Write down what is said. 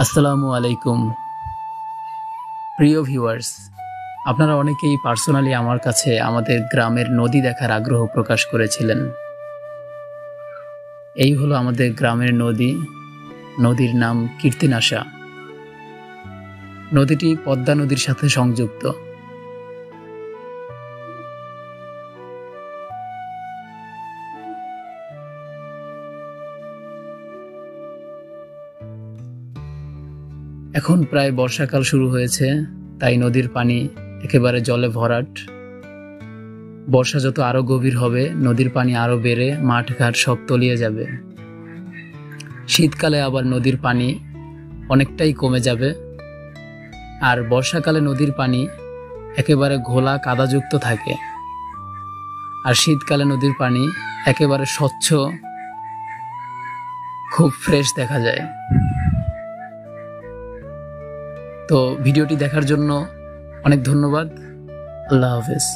আসসালামু আলাইকুম প্রিয় ভিউয়ার্স, আপনারা অনেকেই পার্সোনালি আমার কাছে আমাদের গ্রামের নদী দেখার আগ্রহ প্রকাশ করেছিলেন। এই হলো আমাদের গ্রামের নদী। নদীর নাম কীর্তিনাশা। নদীটি পদ্মা নদীর সাথে সংযুক্ত। এখন প্রায় বর্ষাকাল শুরু হয়েছে, তাই নদীর পানি একেবারে জলে ভরাট। বর্ষা যত আরো গভীর হবে, নদীর পানি আরো বেড়ে মাঠঘাট সব তলিয়ে যাবে। শীতকালে আবার নদীর পানি অনেকটাই কমে যাবে, আর বর্ষাকালে নদীর পানি একেবারে ঘোলা কাদাযুক্ত থাকে, আর শীতকালে নদীর পানি একেবারে স্বচ্ছ, খুব ফ্রেশ দেখা যায়। তো ভিডিওটি দেখার জন্য অনেক ধন্যবাদ। আল্লাহ হাফেজ।